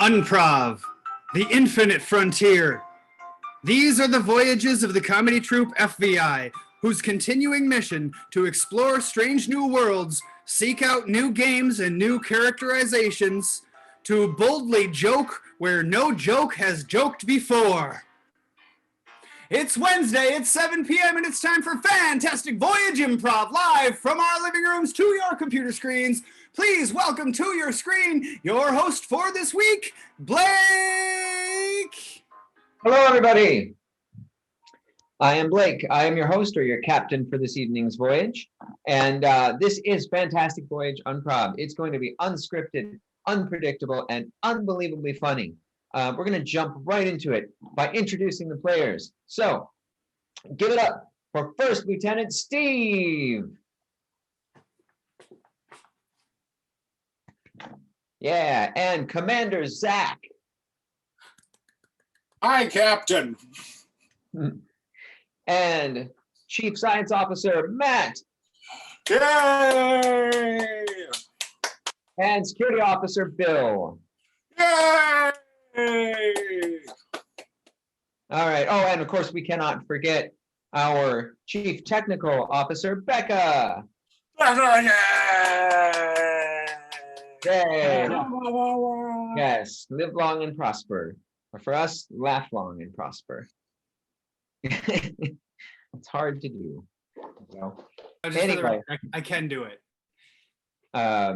Improv, the infinite frontier. These are the voyages of the comedy troupe FVI, whose continuing mission to explore strange new worlds, seek out new games and new characterizations, to boldly joke where no joke has joked before. It's Wednesday, it's 7 p.m., and it's time for Fantastic Voyage Improv, live from our living rooms to your computer screens. Please welcome to your screen your host for this week, Blake! Hello, everybody. I am Blake. I am your host or your captain for this evening's voyage. And this is Fantastic Voyage Improv. It's going to be unscripted, unpredictable, and unbelievably funny. We're going to jump right into it by introducing the players. So, give it up for First Lieutenant Steve. Yeah, and Commander Zach. Hi, Captain. And Chief Science Officer Matt. Yay! And Security Officer Bill. Yay! All right. Oh, and of course, we cannot forget our Chief Technical Officer, Becca. Yay. Yes, live long and prosper. Or for us, laugh long and prosper. It's hard to do. So, anyway, I can do it. I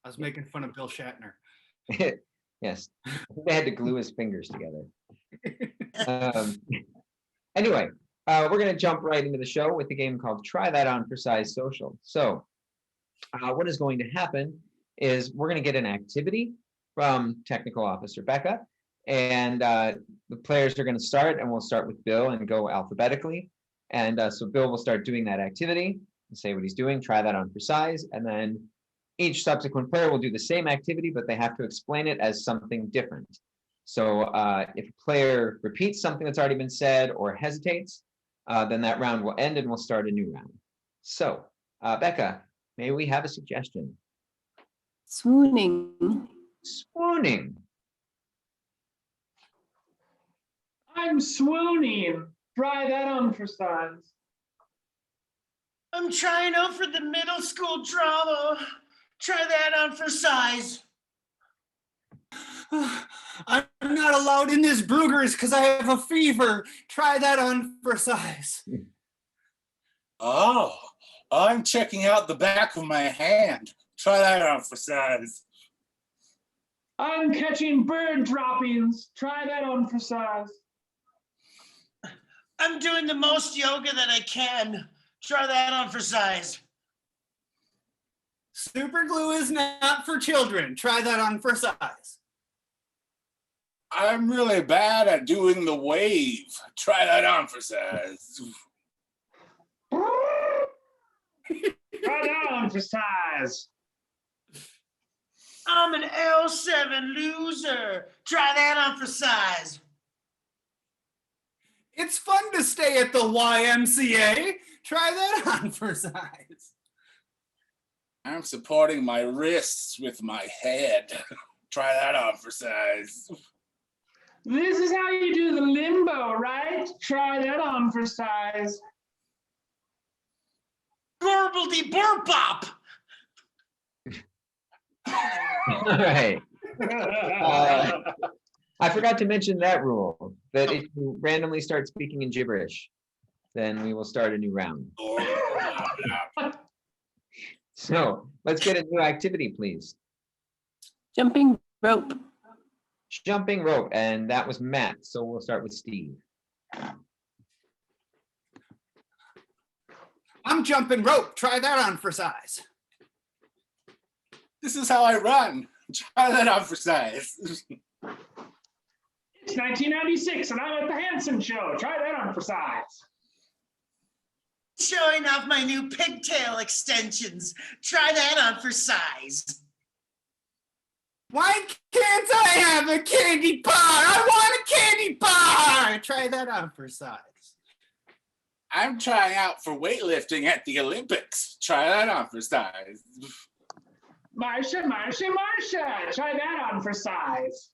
was making fun of Bill Shatner. Yes, they had to glue his fingers together. Anyway, we're going to jump right into the show with the game called Try That On for Size Social. So, what is going to happen is we're going to get an activity from Technical Officer Becca, and the players are going to start, and we'll start with Bill and go alphabetically. And so Bill will start doing that activity and say what he's doing, try that on for size, and then each subsequent player will do the same activity, but they have to explain it as something different. So if a player repeats something that's already been said or hesitates, then that round will end and we'll start a new round. So, Becca, may we have a suggestion? Swooning. Swooning. I'm swooning. Try that on for size. I'm trying out for the middle school drama. Try that on for size. I'm not allowed in this Brugger's because I have a fever. Try that on for size. Oh, I'm checking out the back of my hand. Try that on for size. I'm catching bird droppings. Try that on for size. I'm doing the most yoga that I can. Try that on for size. Super glue is not for children. Try that on for size. I'm really bad at doing the wave. Try that on for size. Try that on for size. I'm an L7 loser. Try that on for size. It's fun to stay at the YMCA. Try that on for size. I'm supporting my wrists with my head. Try that on for size. This is how you do the limbo, right? Try that on for size. Burbledy burpop. All right. I forgot to mention that rule, that if you randomly start speaking in gibberish, then we will start a new round. So let's get a new activity, please. Jumping rope. Jumping rope, and that was Matt, so we'll start with Steve. I'm jumping rope. Try that on for size. This is how I run. Try that on for size. It's 1996 and I'm at the Hanson Show. Try that on for size. Showing off my new pigtail extensions. Try that on for size. Why can't I have a candy bar? I want a candy bar. Try that on for size. I'm trying out for weightlifting at the Olympics. Try that on for size. Marsha, try that on for size.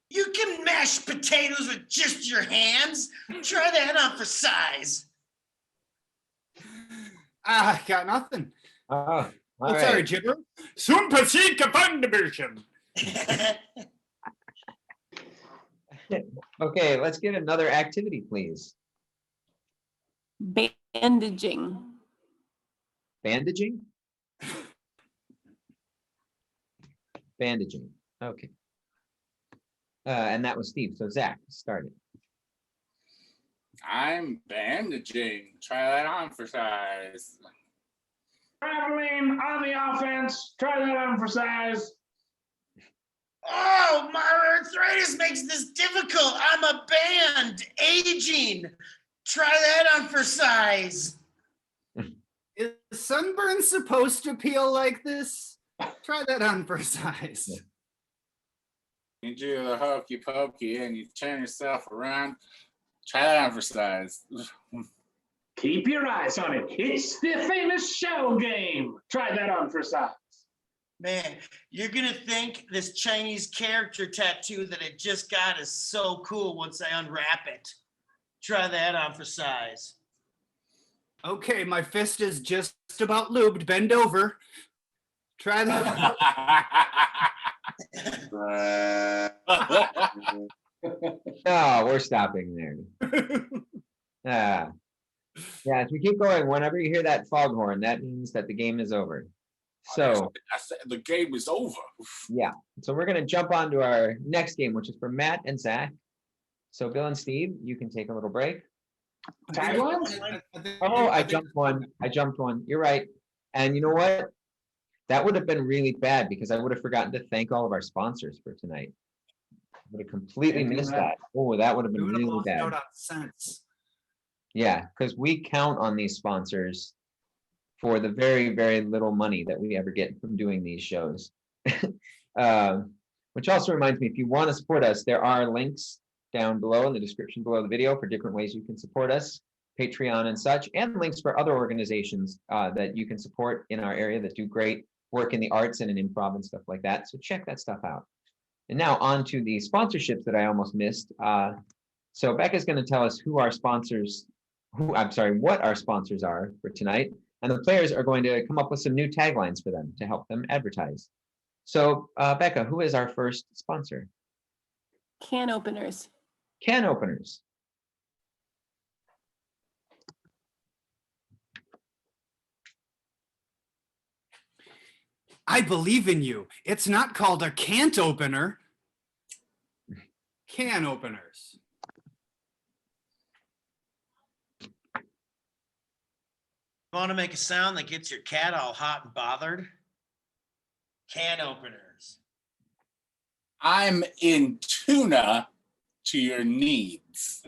You can mash potatoes with just your hands. Try that on for size. I got nothing. Oh, all Sorry, right. Jibber. Sumpasika Thunderbirchen. Okay, let's get another activity, please. Bandaging. Bandaging? Bandaging, okay. And that was Steve, so Zach, started. I'm bandaging. Try that on for size. Traveling on the offense. Try that on for size. Oh, my arthritis makes this difficult. I'm a band, aging. Try that on for size. Is sunburn supposed to peel like this? Try that on for size. You do the hokey pokey and you turn yourself around. Try that on for size. Keep your eyes on it. It's the famous shell game. Try that on for size. Man, you're gonna think this Chinese character tattoo that I just got is so cool once I unwrap it. Try that on for size. Okay, my fist is just about lubed. Bend over. Try that. No, we're stopping there. Yeah, as we keep going, whenever you hear that foghorn, that means that the game is over. So, I said the game is over. yeah, so we're gonna jump on to our next game, which is for Matt and Zach. So Bill and Steve, you can take a little break. Taglines? Oh, I jumped one. You're right. And you know what? That would have been really bad because I would have forgotten to thank all of our sponsors for tonight. I would have completely missed that. Oh, that would have been really bad. Out on sense. Yeah, because we count on these sponsors for the very, very little money that we ever get from doing these shows. Which also reminds me, if you want to support us, there are links down below in the description below the video for different ways you can support us, Patreon and such, and links for other organizations that you can support in our area that do great work in the arts and in improv and stuff like that. So check that stuff out. And now on to the sponsorships that I almost missed. So Becca's going to tell us what our sponsors are for tonight. And the players are going to come up with some new taglines for them to help them advertise. So Becca, who is our first sponsor? Can openers. Can openers. I believe in you. It's not called a can't opener. Can openers. Want to make a sound that gets your cat all hot and bothered? Can openers. I'm in tuna to your needs.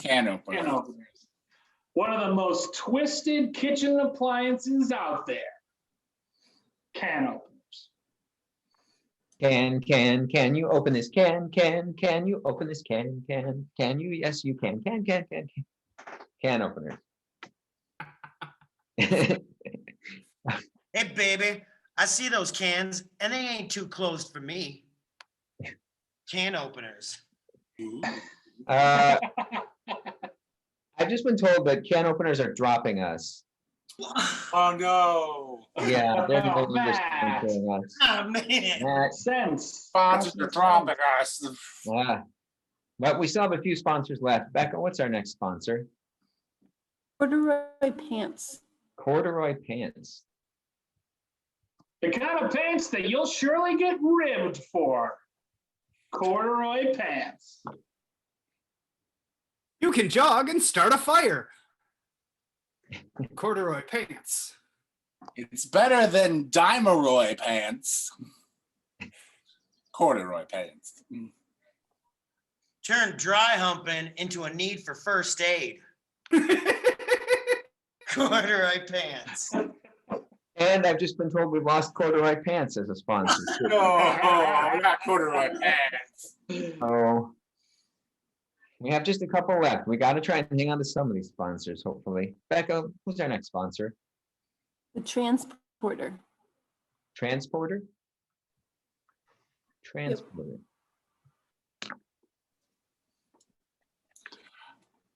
Can opener. Can openers. One of the most twisted kitchen appliances out there. Can openers. Can you open this? Can you open this? Can you? Yes, you can. Can openers. Hey, baby, I see those cans, and they ain't too closed for me. Can openers. I've just been told that can openers are dropping us. Oh no. Yeah, they're no Oh, longer Matt. sponsoring us. Oh, man. Matt, Sense. Sponsors are dropping us. but we still have a few sponsors left. Becca, what's our next sponsor? Corduroy pants. Corduroy pants. The kind of pants that you'll surely get ribbed for. Corduroy pants. You can jog and start a fire. Corduroy pants. It's better than Dimeroy pants. Corduroy pants. Turn dry humping into a need for first aid. Corduroy pants. And I've just been told we've lost corduroy pants as a sponsor. No, not corduroy pants. Oh, we have just a couple left. We got to try and hang on to some of these sponsors, hopefully. Becca, who's our next sponsor? The transporter. Transporter? Transporter.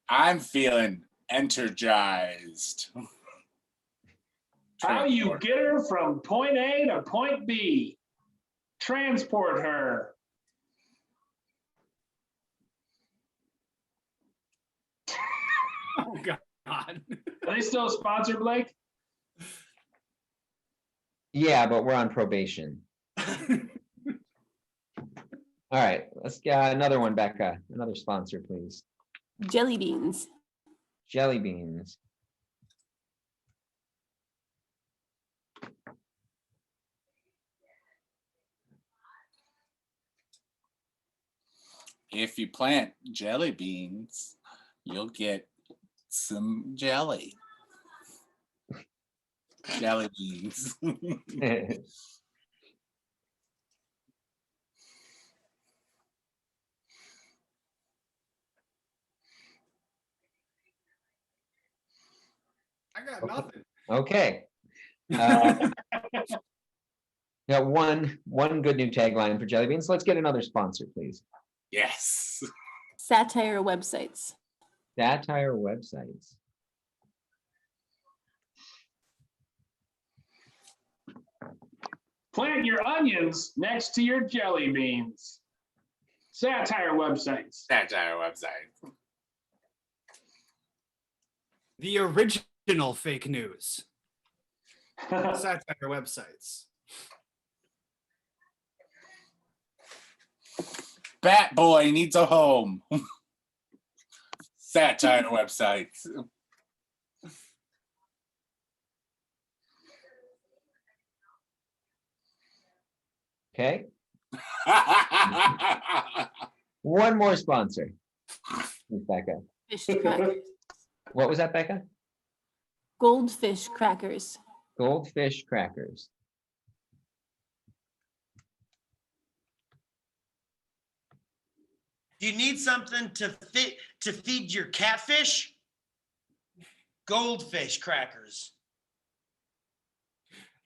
I'm feeling energized. How you Transporter. get her from point A to point B. Transport her. Oh God. Are they still a sponsor, Blake? Yeah, but we're on probation. All right, let's get another one, Becca. Another sponsor, please. Jelly beans. Jelly beans. If you plant jelly beans, you'll get some jelly. Jelly beans. I got nothing. Okay. Got one good new tagline for jelly beans. Let's get another sponsor, please. Yes. Satire websites. Satire websites. Plant your onions next to your jelly beans. Satire websites. Satire website. The original fake news. Satire websites. Bat Boy needs a home. Satire websites. Okay. One more sponsor. Miss Becca. Fish crackers. What was that, Becca? Goldfish crackers. Goldfish crackers. Do you need something to feed your catfish? Goldfish crackers.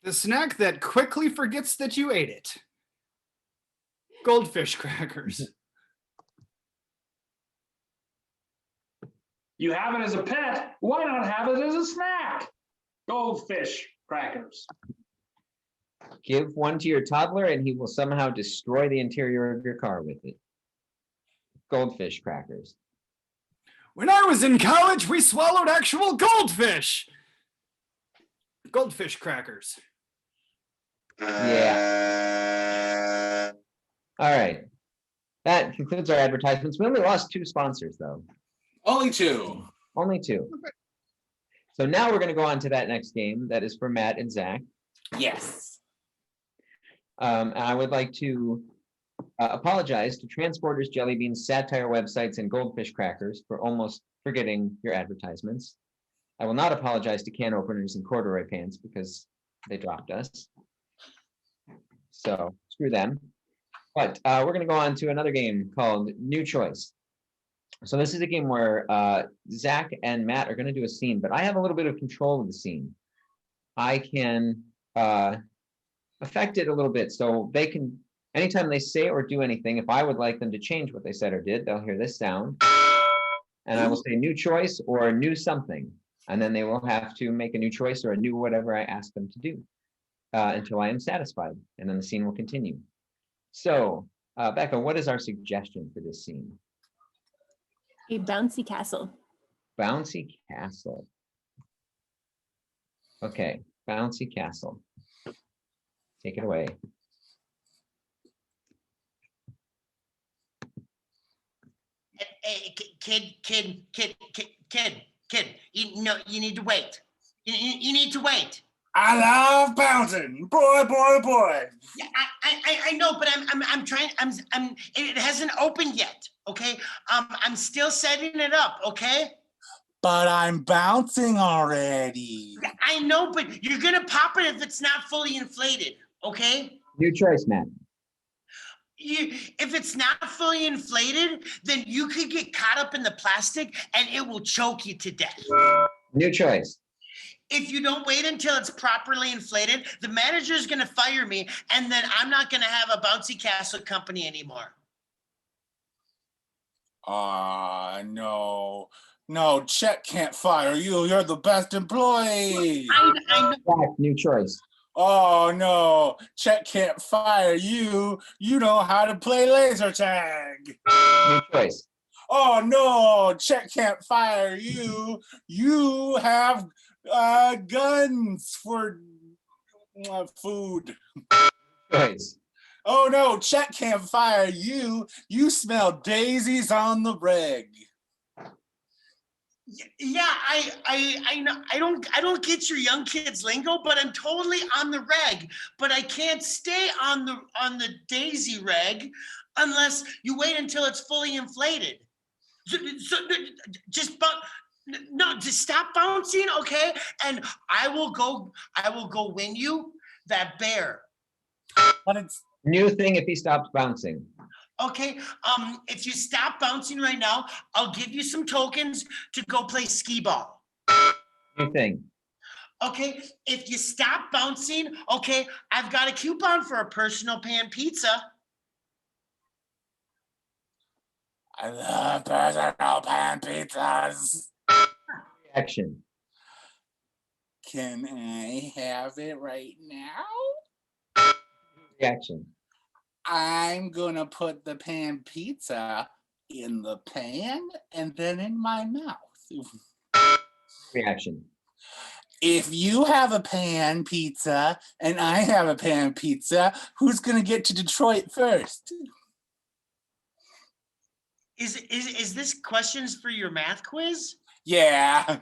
The snack that quickly forgets that you ate it. Goldfish crackers. You have it as a pet. Why not have it as a snack? Goldfish crackers. Give one to your toddler and he will somehow destroy the interior of your car with it. Goldfish crackers. When I was in college, we swallowed actual goldfish. Goldfish crackers. Yeah. All right. That concludes our advertisements. We only lost 2 sponsors, though. Only 2. Only 2. So now we're going to go on to that next game that is for Matt and Zach. Yes. And I would like to apologize to Transporters, Jelly Beans, Satire Websites, and Goldfish Crackers for almost forgetting your advertisements. I will not apologize to Can Openers and Corduroy Pants because they dropped us. So screw them. But we're going to go on to another game called New Choice. So this is a game where Zach and Matt are going to do a scene, but I have a little bit of control of the scene. I can affect it a little bit. So they can, anytime they say or do anything, if I would like them to change what they said or did, they'll hear this sound. And I will say new choice or new something. And then they will have to make a new choice or a new whatever I ask them to do until I am satisfied. And then the scene will continue. So, Becca, what is our suggestion for this scene? A bouncy castle. Bouncy castle. Okay, bouncy castle. Take it away. Hey, kid, you know, you need to wait. You need to wait. I love bouncing. Boy. Yeah, I know, but I'm trying, it hasn't opened yet, okay? I'm still setting it up, okay? But I'm bouncing already. I know, but you're gonna pop it if it's not fully inflated, okay? New choice, Matt. If it's not fully inflated, then you could get caught up in the plastic and it will choke you to death. New choice. if you don't wait until it's properly inflated, the manager is going to fire me, and then I'm not going to have a bouncy castle company anymore. No. No, Chet can't fire you. You're the best employee. I know. Zach, new choice. Oh no, Chet can't fire you. You know how to play laser tag. New choice. Oh no, Chet can't fire you. You have guns for food. Choice. Oh no, Chet can't fire you. You smell daisies on the reg. Yeah, I know. I don't get your young kids lingo, but I'm totally on the reg. But I can't stay on the daisy reg unless you wait until it's fully inflated. So just stop bouncing, okay? And I will go win you that bear. But it's New thing if he stops bouncing. Okay, if you stop bouncing right now, I'll give you some tokens to go play skee ball. New thing. Okay, if you stop bouncing, okay, I've got a coupon for a personal pan pizza. I love personal pan pizzas. Action. Can I have it right now? Reaction. I'm gonna put the pan pizza in the pan and then in my mouth. Reaction. If you have a pan pizza and I have a pan pizza, who's gonna get to Detroit first? Is this questions for your math quiz? Yeah.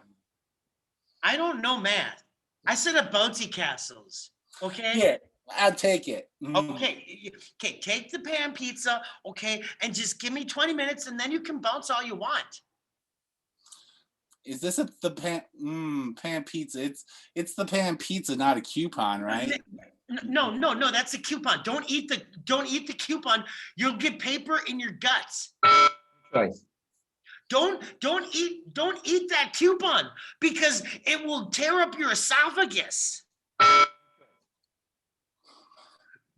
I don't know math. I set up bouncy castles. Okay. Here, I'll take it. Okay, take the pan pizza, okay, and just give me 20 minutes and then you can bounce all you want. Is this the pan pizza? It's the pan pizza, not a coupon, right? No, that's a coupon. Don't eat the coupon. You'll get paper in your guts. Choice. Don't eat that coupon because it will tear up your esophagus.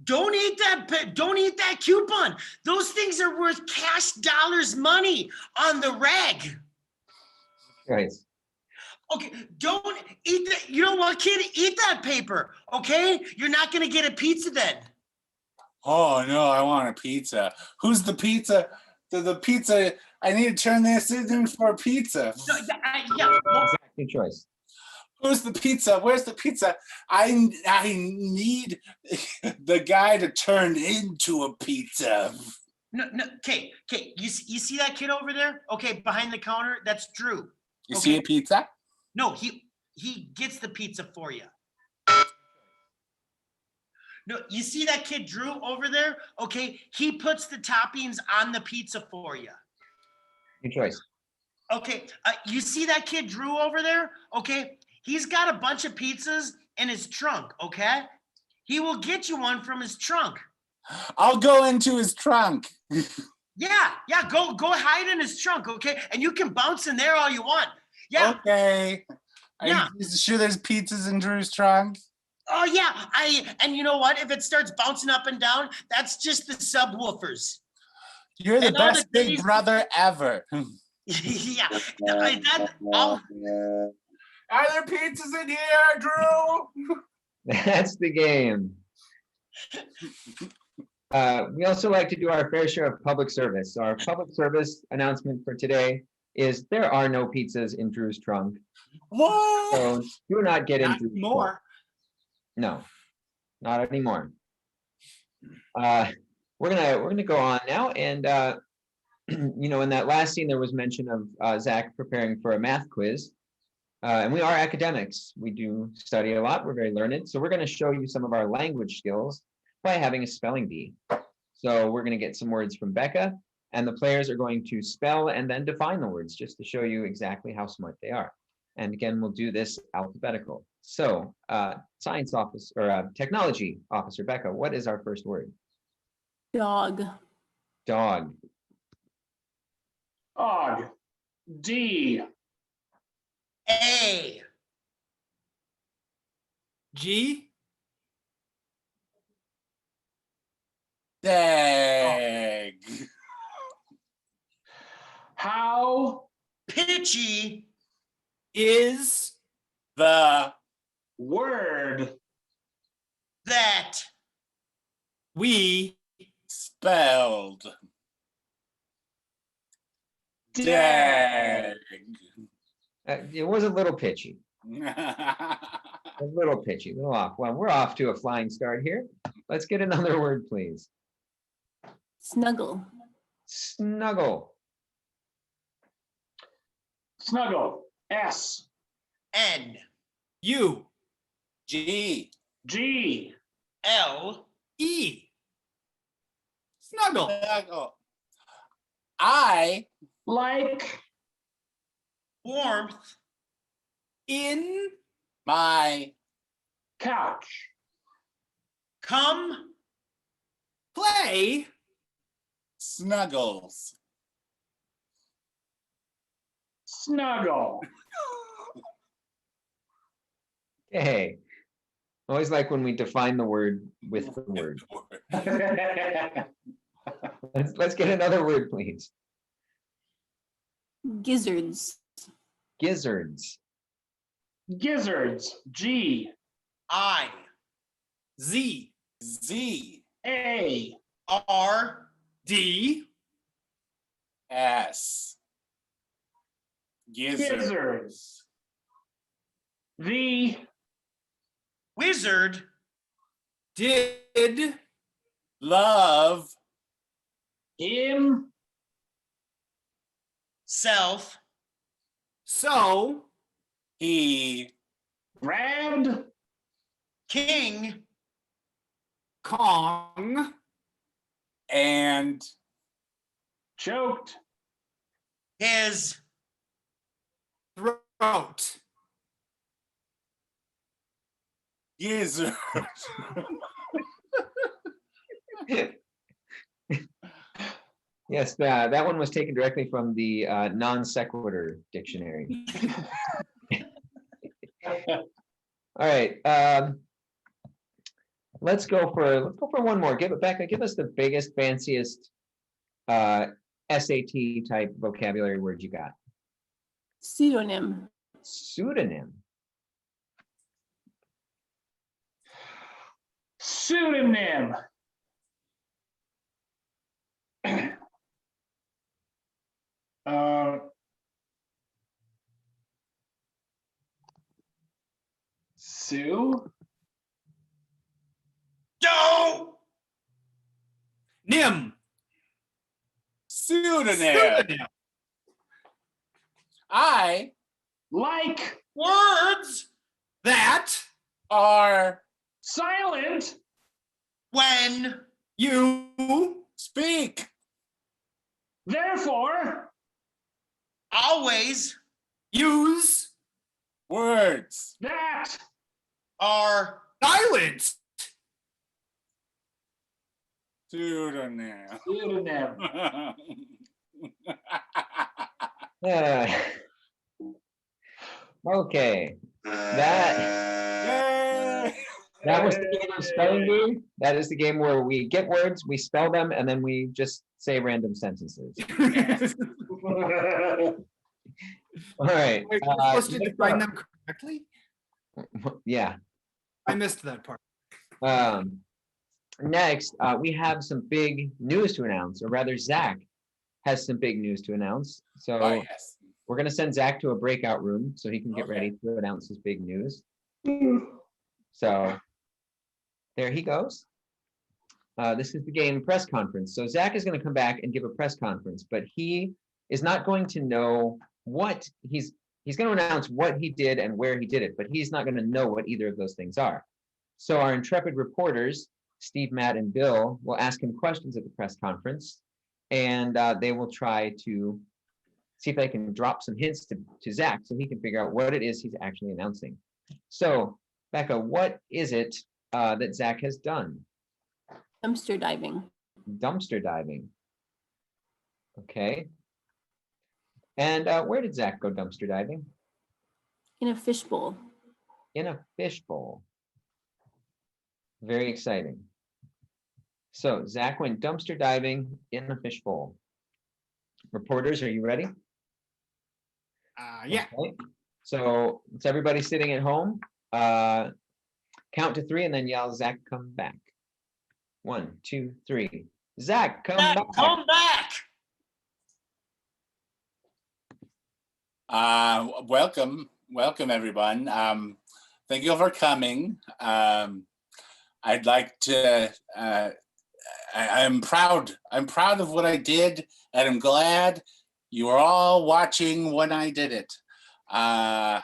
Don't eat that coupon. Those things are worth cash dollars money on the reg. Choice. Okay, don't eat that. You know what, kid? Eat that paper, okay? You're not gonna get a pizza then. Oh no, I want a pizza. Who's the pizza? The pizza. I need to turn this in for a pizza. No, yeah. Well, Zach, new choice. Who's the pizza? Where's the pizza? I need the guy to turn into a pizza. no, okay. You see that kid over there? Okay, behind the counter. That's Drew. You see a pizza? No, he gets the pizza for you. No, you see that kid Drew over there? Okay, he puts the toppings on the pizza for you. New choice. Okay, you see that kid Drew over there? Okay, he's got a bunch of pizzas in his trunk, okay? He will get you one from his trunk. I'll go into his trunk. Yeah, go hide in his trunk, okay? And you can bounce in there all you want. Yeah. Okay. Yeah. Are you sure there's pizzas in Drew's trunk? Oh yeah, and you know what? If it starts bouncing up and down, that's just the subwoofers. You're the And all best the big days- brother ever. Yeah. Are there pizzas in here, Drew? That's the game. We also like to do our fair share of public service. So our public service announcement for today is there are no pizzas in Drew's trunk. What? So do not get Not into more. No, not anymore. We're gonna go on now, and you know, in that last scene there was mention of Zach preparing for a math quiz, and we are academics. We do study a lot. We're very learned, so we're going to show you some of our language skills by having a spelling bee. So we're going to get some words from Becca, and the players are going to spell and then define the words just to show you exactly how smart they are. And again, we'll do this alphabetical. So, science officer or technology officer Becca, what is our first word? Dog. Dog. Dog. D. A. G. Dag. How Pitchy. Is The word That. we spelled. dag. Dag. It was a little pitchy, a little off. Well, we're off to a flying start here. Let's get another word, please. Snuggle. Snuggle. Snuggle. S. N. U G. G. L. E. Snuggle. Snuggle. I Like Warmth. In my couch. Come. play snuggles. Snuggle. Okay. Always like when we define the word with the word. Let's get another word, please. Gizzards. Gizzards. Gizzards. G. I. Z Z. A. R. D S. Gizzards. The Wizard. did Love. Self. so He. grabbed King. Kong And. choked His. throat. Gizzard. Yes, that one was taken directly from the non sequitur dictionary. All right. Let's go for one more. Becca, give us the biggest, fanciest SAT type vocabulary word you got. Pseudonym. Pseudonym. pseudonym. Uh, Sue. Don't. Nim. Pseudonym. Pseudonym. I Like Words. That are silent. When. you speak. Therefore, Always. use Words. that Are. silence. Pseudonym. pseudonym. Okay. That was the game of spelling bee. That is the game where we get words, we spell them, and then we just say random sentences. All right. Wait, we're supposed to define them correctly? Yeah. I missed that part. Next, we have some big news to announce, or rather, Zach has some big news to announce. So Oh, yes. we're going to send Zach to a breakout room so he can get Okay. ready to announce his big news. So there he goes. This is the game press conference. So Zach is going to come back and give a press conference, but he is not going to know what he's going to announce what he did and where he did it, but he's not going to know what either of those things are. So our intrepid reporters, Steve, Matt, and Bill, will ask him questions at the press conference, and they will try to see if they can drop some hints to Zach so he can figure out what it is he's actually announcing. So, Becca, what is it that Zach has done? Dumpster diving. Dumpster diving. Okay. And where did Zach go dumpster diving? In a fishbowl. In a fishbowl. Very exciting. So Zach went dumpster diving in a fishbowl. Reporters, are you ready? Yeah. Okay. So it's everybody sitting at home. Count to 3 and then yell, Zach, come back. 1, 2, 3. Zach, come Zach, back. come back. Welcome everyone. Thank you for coming. I'd like to. I'm proud. I'm proud of what I did, and I'm glad you are all watching when I did it. I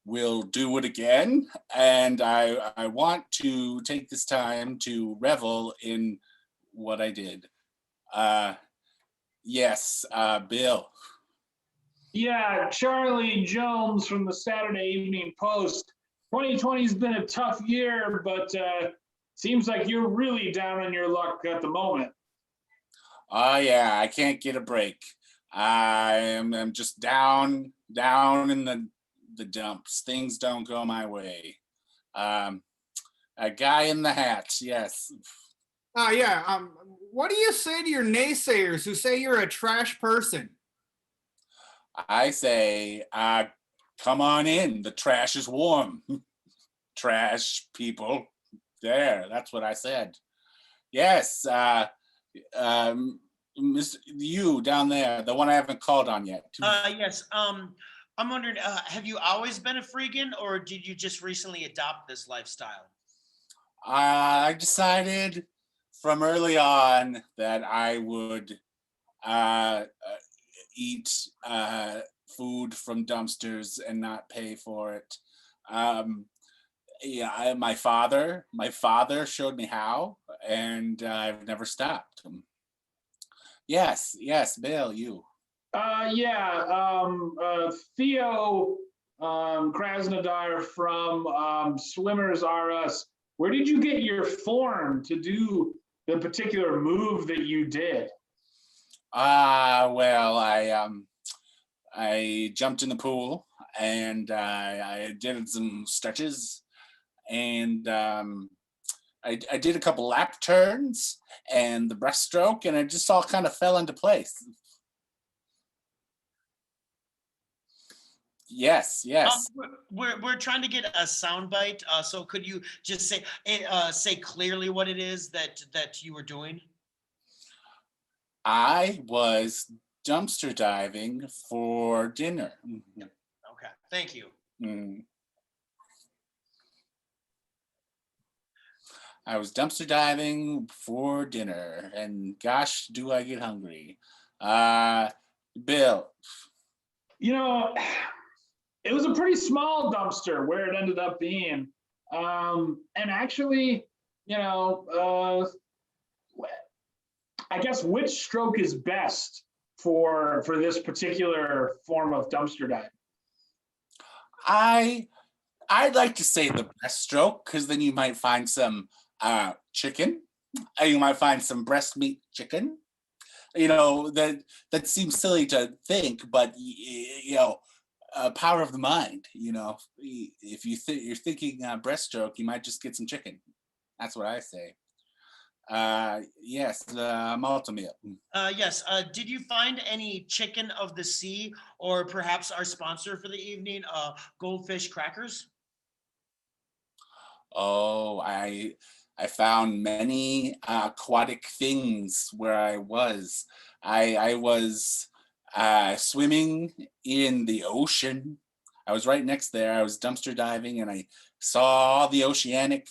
will do it again, and I want to take this time to revel in what I did. Yes, Bill. Yeah, Charlie Jones from the Saturday Evening Post. 2020's been a tough year, but seems like you're really down on your luck at the moment. Oh yeah, I can't get a break. I'm just down in the dumps. Things don't go my way. A guy in the hat, yes. Yeah. What do you say to your naysayers who say you're a trash person? I say, come on in. The trash is warm. Trash people. There, that's what I said. Yes, Mr. You down there, the one I haven't called on yet. Yes. I'm wondering, have you always been a freegan, or did you just recently adopt this lifestyle? I decided from early on that I would eat food from dumpsters and not pay for it. Yeah, my father showed me how, and I've never stopped. Yes, Bill, you. Theo Krasnodar from Swimmers R Us. Where did you get your form to do the particular move that you did? Well, I jumped in the pool and I did some stretches, and I did a couple lap turns and the breaststroke, and it just all kind of fell into place. Yes. We're trying to get a soundbite. So could you just say clearly what it is that you were doing? I was dumpster diving for dinner. Okay, thank you. I was dumpster diving for dinner, and gosh, do I get hungry. Bill. It was a pretty small dumpster where it ended up being. And actually, I guess which stroke is best for this particular form of dumpster diving? I'd like to say the breaststroke, because then you might find some chicken. You might find some breast meat chicken. That seems silly to think, but power of the mind. If you're thinking breaststroke, you might just get some chicken. That's what I say. Yes, the malta meal. Yes. Did you find any chicken of the sea, or perhaps our sponsor for the evening, goldfish crackers? Oh, I found many aquatic things where I was. I was swimming in the ocean. I was right next there. I was dumpster diving, and I saw all the oceanic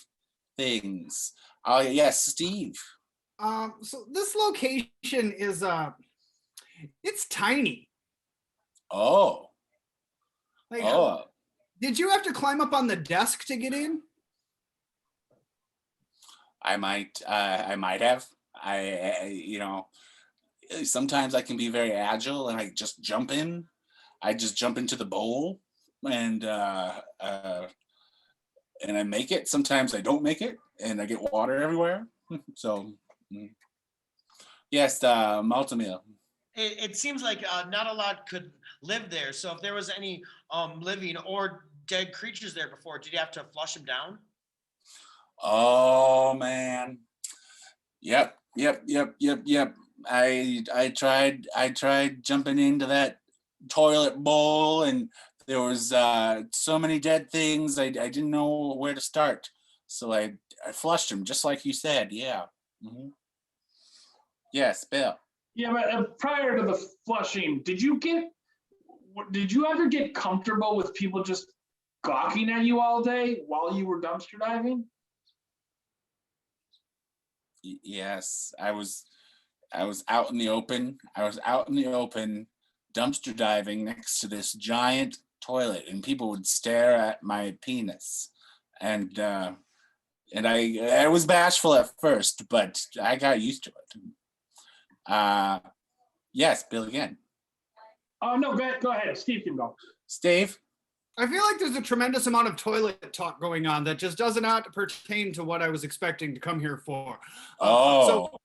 things. Oh yes, Steve. So this location is it's tiny. Oh. Did you have to climb up on the desk to get in? I might have. Sometimes I can be very agile, and I just jump in. I just jump into the bowl, and I make it. Sometimes I don't make it, and I get water everywhere. So, yes, malta meal. It seems like not a lot could live there. So if there was any living or dead creatures there before, did you have to flush them down? Oh man. Yep. I tried jumping into that toilet bowl, and there was so many dead things. I didn't know where to start. So I flushed them just like you said. Yeah. Mhm. Yes, Bill. Yeah, but prior to the flushing, did you ever get comfortable with people just gawking at you all day while you were dumpster diving? Yes, I was out in the open. I was out in the open dumpster diving next to this giant toilet, and people would stare at my penis. And I was bashful at first, but I got used to it. Yes, Bill again. Oh, no, go ahead. Steve can go. Steve? I feel like there's a tremendous amount of toilet talk going on that just does not pertain to what I was expecting to come here for. So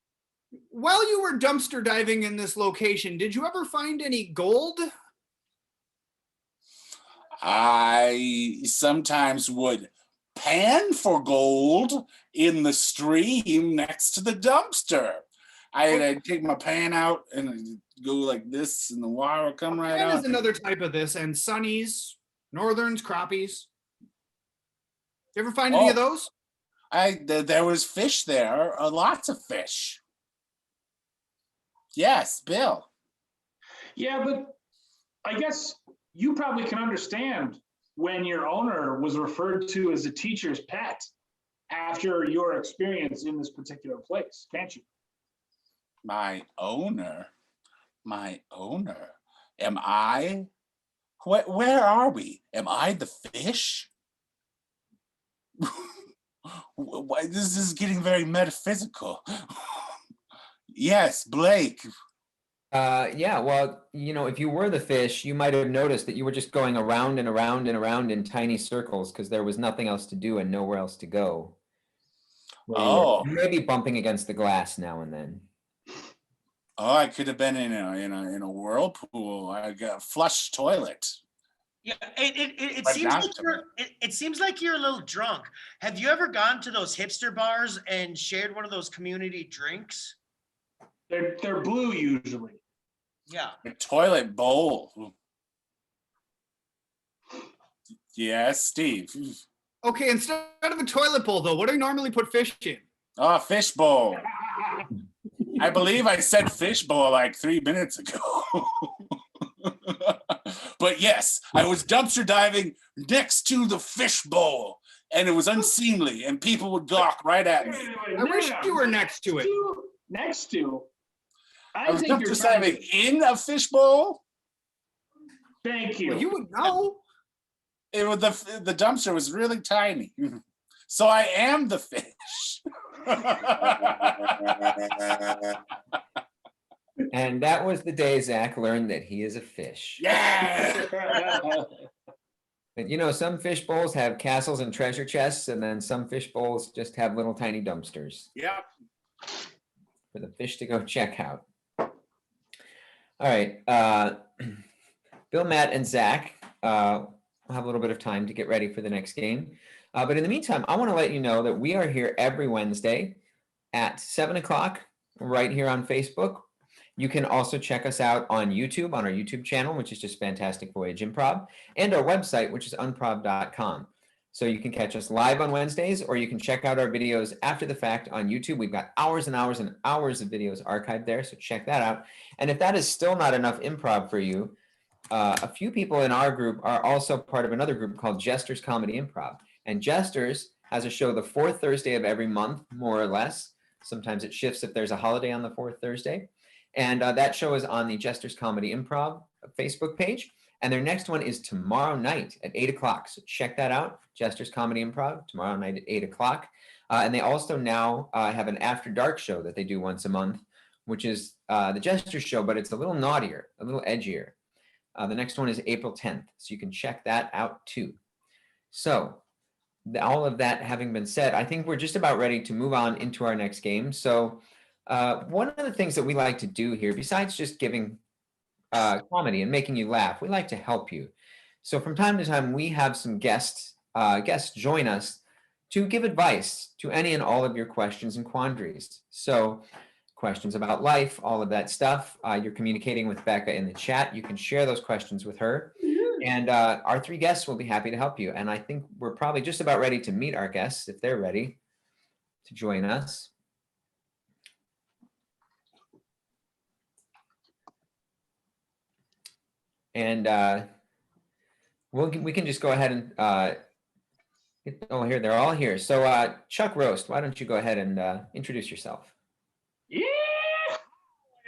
while you were dumpster diving in this location, did you ever find any gold? I sometimes would pan for gold in the stream next to the dumpster. I'd take my pan out and I'd go like this, and the water would come right Pan out. is another type of this, and sunnies, northerns, crappies. You ever find any of those? There was fish there, lots of fish. Yes, Bill. Yeah, but I guess you probably can understand when your owner was referred to as a teacher's pet after your experience in this particular place, can't you? My owner? Am I? Where are we? Am I the fish? This is getting very metaphysical. Yes, Blake. Yeah, well, if you were the fish, you might have noticed that you were just going around and around and around in tiny circles because there was nothing else to do and nowhere else to go. Oh. You may be bumping against the glass now and then. Oh, I could have been in a whirlpool. I got a flush toilet. Yeah, it seems like you're a little drunk. Have you ever gone to those hipster bars and shared one of those community drinks? They're blue usually. Yeah. A toilet bowl. Yes, Steve. Okay, instead of a toilet bowl, though, what do you normally put fish in? Oh, fish bowl. I believe I said fish bowl like 3 minutes ago. But yes, I was dumpster diving next to the fish bowl, and it was unseemly, and people would gawk right at me. I wish you were next to it. Next to? I was dumpster diving in a fish bowl. Thank you. Well, you would know. It was the dumpster was really tiny, so I am the fish. And that was the day Zach learned that he is a fish. Yeah. But some fish bowls have castles and treasure chests, and then some fish bowls just have little tiny dumpsters. Yep. For the fish to go check out. All right. Bill, Matt, and Zach will have a little bit of time to get ready for the next game. But in the meantime, I want to let you know that we are here every Wednesday at 7 o'clock right here on Facebook. You can also check us out on YouTube, on our YouTube channel, which is just Fantastic Voyage Improv, and our website, which is unprov.com. So you can catch us live on Wednesdays, or you can check out our videos after the fact on YouTube. We've got hours and hours and hours of videos archived there, so check that out. And if that is still not enough improv for you, a few people in our group are also part of another group called Jesters Comedy Improv. And Jesters has a show the fourth Thursday of every month, more or less. Sometimes it shifts if there's a holiday on the fourth Thursday. And that show is on the Jesters Comedy Improv Facebook page. And their next one is tomorrow night at 8 o'clock. So check that out, Jesters Comedy Improv, tomorrow night at 8 o'clock. And they also now have an After Dark show that they do once a month, which is the Jesters show, but it's a little naughtier, a little edgier. The next one is April 10th. So you can check that out too. So all of that having been said, I think we're just about ready to move on into our next game. So one of the things that we like to do here, besides just giving comedy and making you laugh, we like to help you. So from time to time, we have some guests join us to give advice to any and all of your questions and quandaries. So questions about life, all of that stuff. You're communicating with Becca in the chat. You can share those questions with her. And our three guests will be happy to help you. And I think we're probably just about ready to meet our guests if they're ready to join us. And we can just go ahead and oh, here, they're all here. So Chuck Roast, why don't you go ahead and introduce yourself? Yeah,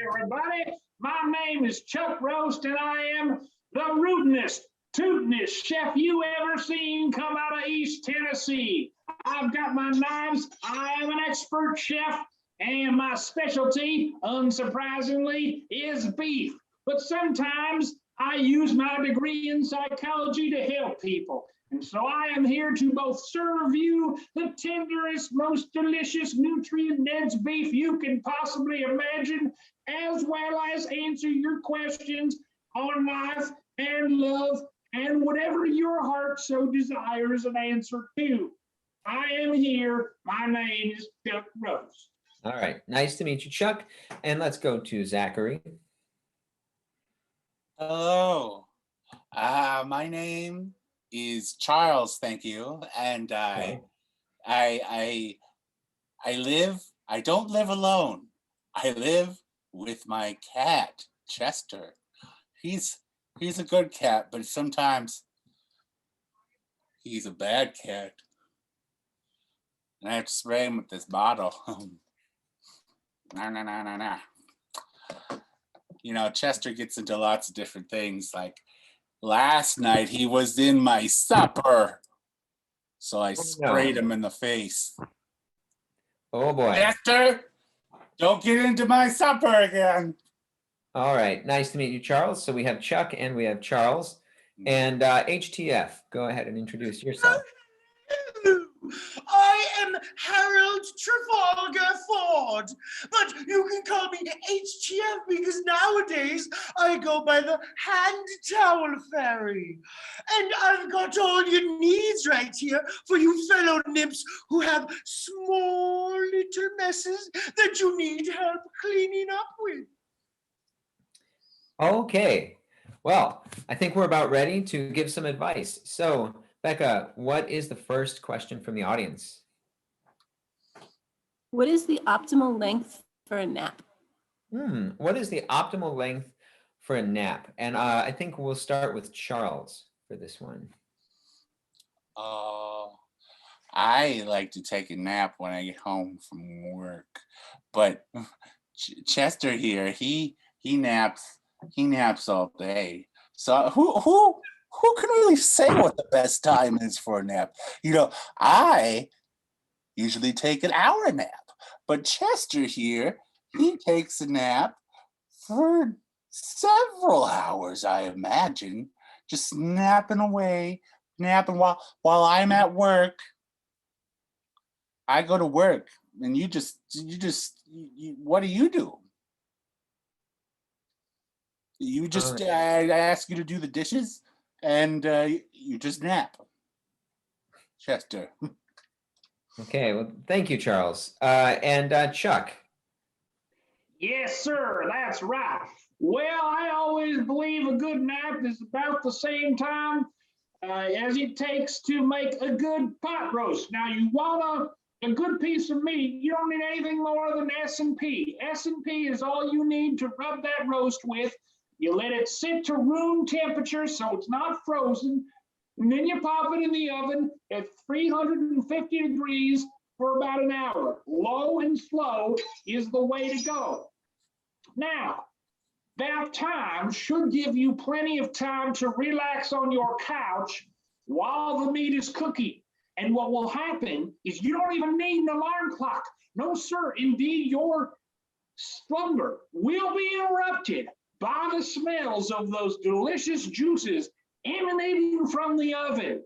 everybody. My name is Chuck Roast, and I am the rootinest, tootinest chef you ever seen come out of East Tennessee. I've got my knives. I am an expert chef, and my specialty, unsurprisingly, is beef. But sometimes I use my degree in psychology to help people. And so I am here to both serve you the tenderest, most delicious, nutrient-dense beef you can possibly imagine, as well as answer your questions on life and love and whatever your heart so desires an answer to. I am here. My name is Chuck Rose. All right, nice to meet you, Chuck. And let's go to Zachary. Hello. My name is Charles, thank you. And I don't live alone. I live with my cat, Chester. He's a good cat, but sometimes he's a bad cat. And I have to spray him with this bottle. Nah. You know, Chester gets into lots of different things. Like last night, he was in my supper. So I sprayed him in the face. Oh boy. Chester, don't get into my supper again. All right, nice to meet you, Charles. So we have Chuck and we have Charles. And HTF, go ahead and introduce yourself. I am Harold Trafalgar Ford, but you can call me HTF because nowadays I go by the hand towel fairy. And I've got all your needs right here for you fellow nymphs who have small little messes that you need help cleaning up with. Okay, well, I think we're about ready to give some advice. So Becca, what is the first question from the audience? What is the optimal length for a nap? What is the optimal length for a nap? And I think we'll start with Charles for this one. I like to take a nap when I get home from work, but Chester here, he naps all day. So who can really say what the best time is for a nap? You know, I usually take an hour nap, but Chester here, he takes a nap for several hours, I imagine, just napping away, napping while I'm at work. I go to work, and you what do you do? You just, I ask you to do the dishes, and you just nap. Chester. Okay, well, thank you, Charles. And Chuck. Yes, sir, that's right. Well, I always believe a good nap is about the same time as it takes to make a good pot roast. Now, you want a good piece of meat, you don't need anything more than S&P. S&P is all you need to rub that roast with. You let it sit to room temperature so it's not frozen, and then you pop it in the oven at 350 degrees for about an hour. Low and slow is the way to go. Now, that time should give you plenty of time to relax on your couch while the meat is cooking. And what will happen is you don't even need an alarm clock. No, sir. Indeed, your slumber will be interrupted by the smells of those delicious juices emanating from the oven.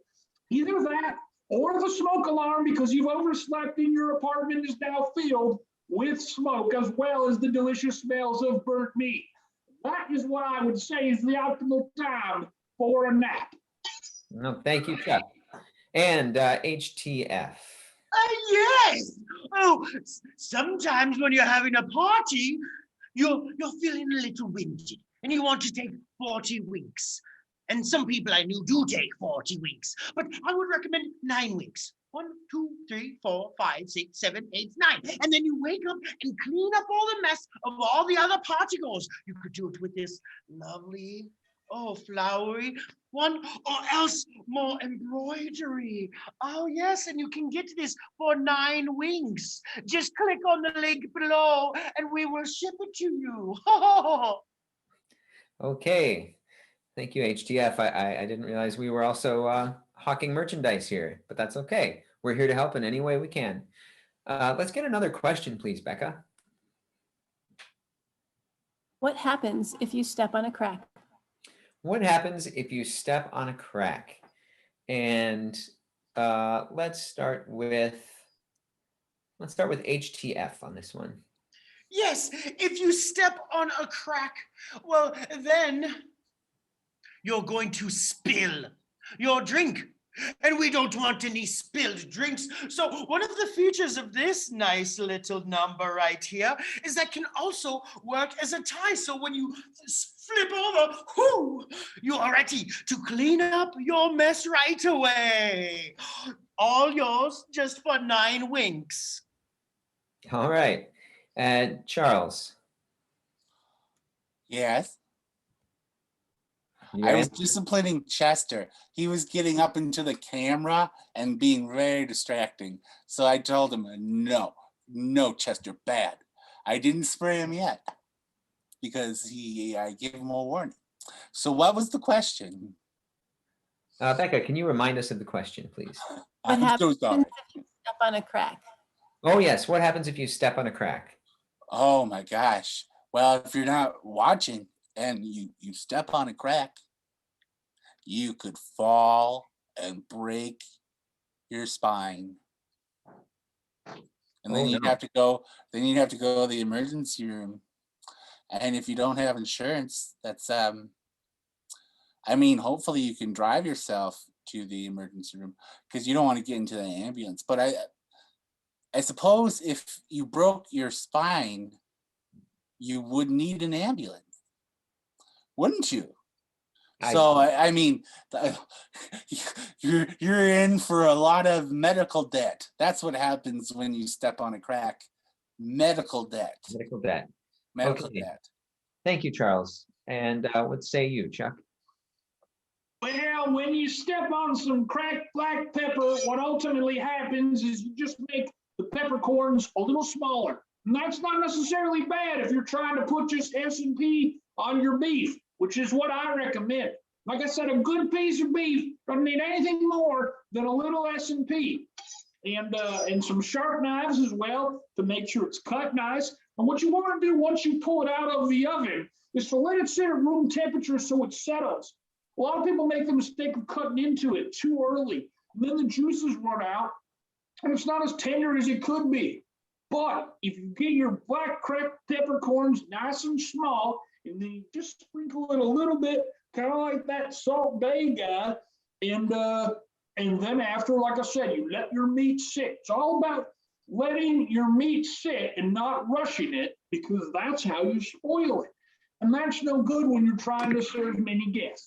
Either that or the smoke alarm, because you've overslept and your apartment is now filled with smoke, as well as the delicious smells of burnt meat. That is what I would say is the optimal time for a nap. No, thank you, Chuck. And HTF. Yes. Oh, sometimes when you're having a party, you're feeling a little winded and you want to take 40 winks. And some people I knew do take 40 winks, but I would recommend 9 winks. 1, 2, 3, 4, 5, 6, 7, 8, 9. And then you wake up and clean up all the mess of all the other partygoers. You could do it with this lovely, flowery one, or else more embroidery. Oh, yes, and you can get this for 9 winks. Just click on the link below and we will ship it to you. Okay. Thank you, HTF. I didn't realize we were also hawking merchandise here, but that's okay. We're here to help in any way we can. Let's get another question, please, Becca. What happens if you step on a crack? What happens if you step on a crack? And let's start with HTF on this one. Yes, if you step on a crack, well, then you're going to spill your drink. And we don't want any spilled drinks. So one of the features of this nice little number right here is that can also work as a tie. So when you flip over, whoo, you are ready to clean up your mess right away. All yours just for 9 winks. All right. And Charles. Yes. your I was answer? disciplining Chester. He was getting up into the camera and being very distracting. So I told him, no, Chester, bad. I didn't spray him yet because I gave him a warning. So what was the question? Becca, can you remind us of the question, please? What I'm so happens sorry. if you step on a crack? Oh, yes. What happens if you step on a crack? Oh my gosh. Well, if you're not watching and you step on a crack, you could fall and break your spine. And then Oh, you'd no. have to go, to the emergency room. And if you don't have insurance, that's hopefully you can drive yourself to the emergency room because you don't want to get into the ambulance. But I suppose if you broke your spine, you would need an ambulance, wouldn't you? So you're in for a lot of medical debt. That's what happens when you step on a crack. Medical debt. Medical debt. Medical Okay. debt. Thank you, Charles. And what say you, Chuck? Well, when you step on some cracked black pepper, what ultimately happens is you just make the peppercorns a little smaller. And that's not necessarily bad if you're trying to put just S&P on your beef, which is what I recommend. Like I said, a good piece of beef doesn't need anything more than a little S&P. And some sharp knives as well to make sure it's cut nice. And what you want to do once you pull it out of the oven is to let it sit at room temperature so it settles. A lot of people make the mistake of cutting into it too early. And then the juices run out and it's not as tender as it could be. But if you get your black cracked peppercorns nice and small, and then you just sprinkle it a little bit, kind of like that Salt Bay guy, and then after, like I said, you let your meat sit. It's all about letting your meat sit and not rushing it, because that's how you spoil it. And that's no good when you're trying to serve many guests.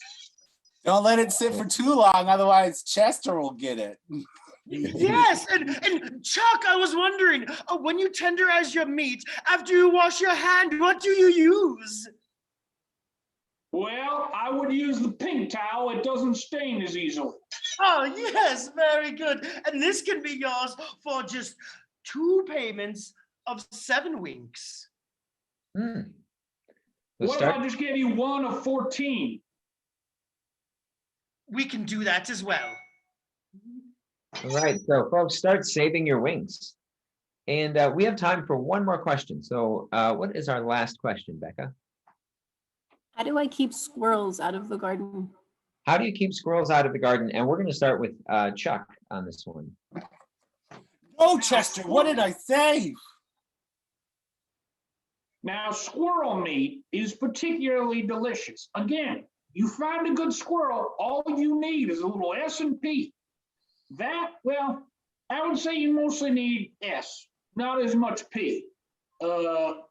Don't let it sit for too long, otherwise Chester will get it. Yes, and Chuck, I was wondering, when you tenderize your meat, after you wash your hand, what do you use? Well, I would use the pink towel. It doesn't stain as easily. Oh, yes, very good. And this can be yours for just 2 payments of 7 winks. We'll What if I just gave you 1 of 14? We can do that as well. All right, so folks, start saving your wings. And we have time for one more question. So what is our last question, Becca? How do I keep squirrels out of the garden? How do you keep squirrels out of the garden? And we're going to start with Chuck on this one. Oh, Chester, what did I say? Now, squirrel meat is particularly delicious. Again, you find a good squirrel, all you need is a little S&P. That, well, I would say you mostly need S, not as much P. So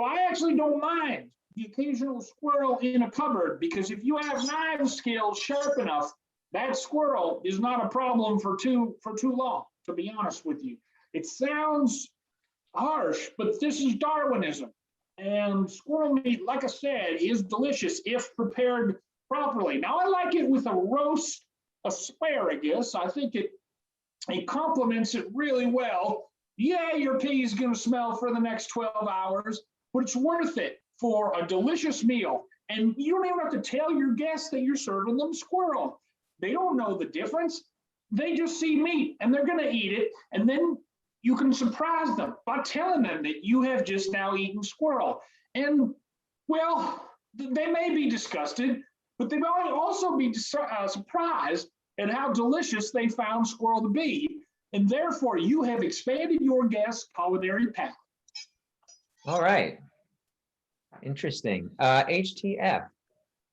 I actually don't mind the occasional squirrel in a cupboard, because if you have knife skills sharp enough, that squirrel is not a problem for too long, to be honest with you. It sounds harsh, but this is Darwinism. And squirrel meat, like I said, is delicious if prepared properly. Now I like it with a roast asparagus. I think it complements it really well. Yeah, your pea is going to smell for the next 12 hours, but it's worth it for a delicious meal. And you don't even have to tell your guests that you're serving them squirrel. They don't know the difference. They just see meat and they're going to eat it. And then you can surprise them by telling them that you have just now eaten squirrel. And, well, they may be disgusted, but they might also be surprised at how delicious they found squirrel to be. And therefore, you have expanded your guest's culinary palate. All right. Interesting. HTF.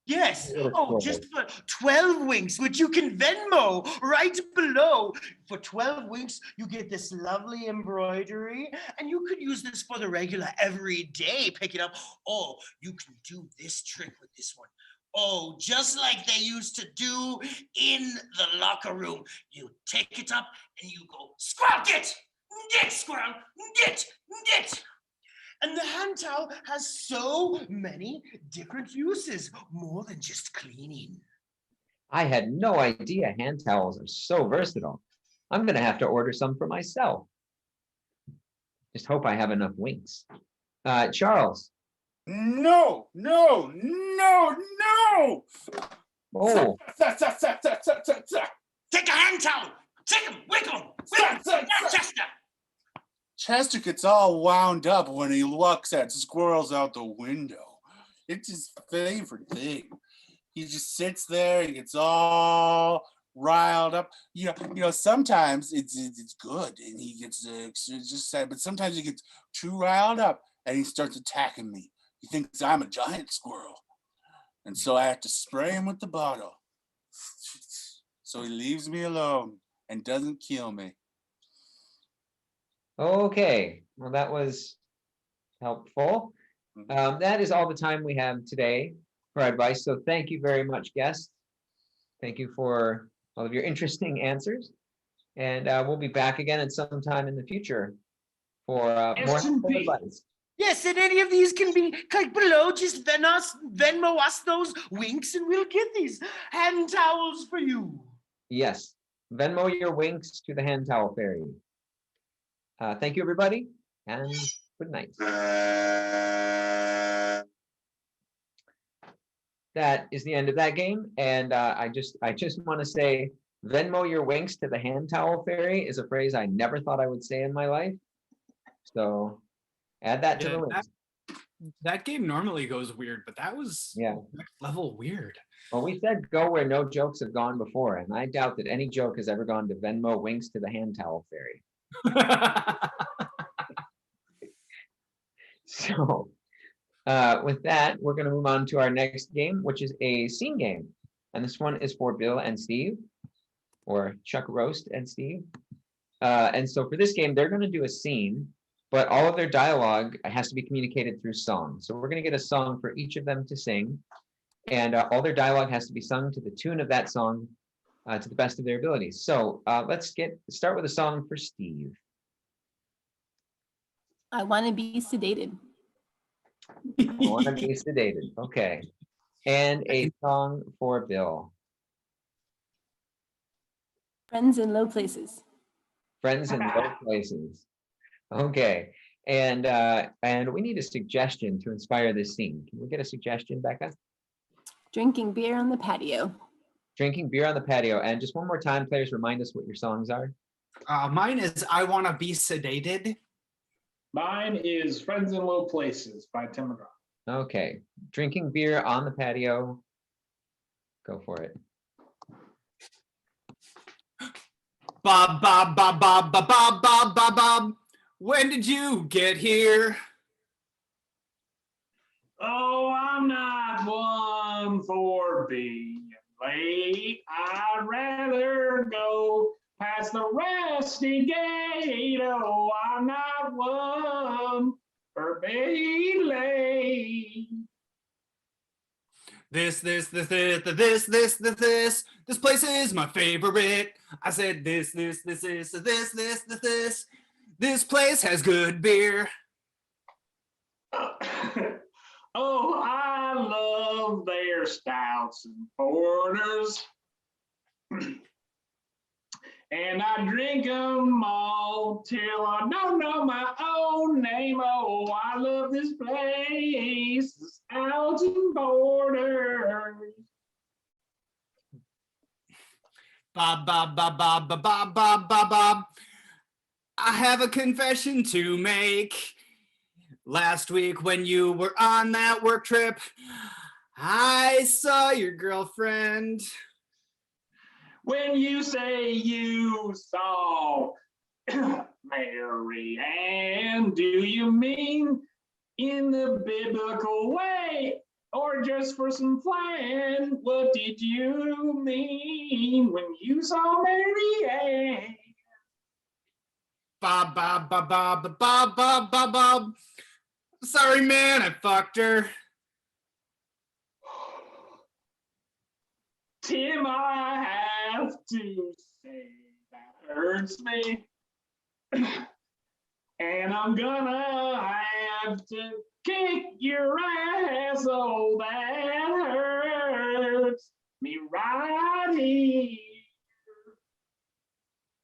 Yes. What a Oh, squirrel. just for 12 winks, which you can Venmo right below. For 12 winks, you get this lovely embroidery, and you could use this for the regular every day. Pick it up. Oh, you can do this trick with this one. Oh, just like they used to do in the locker room. You take it up and you go, squirrel, get, squirrel, get. And the hand towel has so many different uses, more than just cleaning. I had no idea hand towels are so versatile. I'm going to have to order some for myself. Just hope I have enough winks. Charles. No. Oh, Take a hand towel. Take him, wiggle him. Now, Chester. Chester gets all wound up when he looks at squirrels out the window. It's his favorite thing. He just sits there and gets all riled up. You know. Sometimes it's good and he gets just sad, but sometimes he gets too riled up and he starts attacking me. He thinks I'm a giant squirrel, and so I have to spray him with the bottle. So he leaves me alone and doesn't kill me. okay. Well, that was helpful. That is all the time we have today for advice. So thank you very much, guests. Thank you for all of your interesting answers. And we'll be back again at some time in the future for more helpful S&P. advice. Yes, and any of these can be click below. Just Venmo us those winks, and we'll get these hand towels for you. Yes. Venmo your winks to the hand towel fairy. Thank you, everybody, and good night. That is the end of that game. And I just want to say, Venmo your winks to the hand towel fairy is a phrase I never thought I would say in my life. So add that to the list. That game normally goes weird, but that was next level weird. Well, we said go where no jokes have gone before, and I doubt that any joke has ever gone to Venmo winks to the hand towel fairy. So with that, we're going to move on to our next game, which is a scene game. And this one is for Bill and Steve, or Chuck Roast and Steve. And so for this game, they're going to do a scene, but all of their dialogue has to be communicated through song. So we're going to get a song for each of them to sing. And all their dialogue has to be sung to the tune of that song to the best of their abilities. So let's start with a song for Steve. I want to be sedated. I want to be sedated. Okay. And a song for Bill. Friends in low places. Friends in low places. Okay. And we need a suggestion to inspire this scene. Can we get a suggestion, Becca? Drinking beer on the patio. Drinking beer on the patio. And just one more time, players, remind us what your songs are. Mine is I Want to Be Sedated. Mine is Friends in Low Places by Tim McGraw. Okay. Drinking beer on the patio. Go for it. Bob, Bob, Bob, Bob, Bob, Bob, Bob, Bob, Bob. When did you get here? Oh, I'm not one for being late. I'd rather go past the rusty gate. Oh, I'm not one for being late. This place is my favorite. I said this place has good beer. Oh, I love their stouts and porters. And I drink them all till I don't know my own name. Oh, I love this place, the stouts and porters. Bob. I have a confession to make. Last week when you were on that work trip, I saw your girlfriend. When you say you saw Mary Ann, do you mean in the biblical way or just for some fun? What did you mean when you saw Mary Ann? Bob. Sorry, man, I fucked her. Tim, I have to say that hurts me. And I'm gonna have to kick your ass. Oh, that hurts me right here.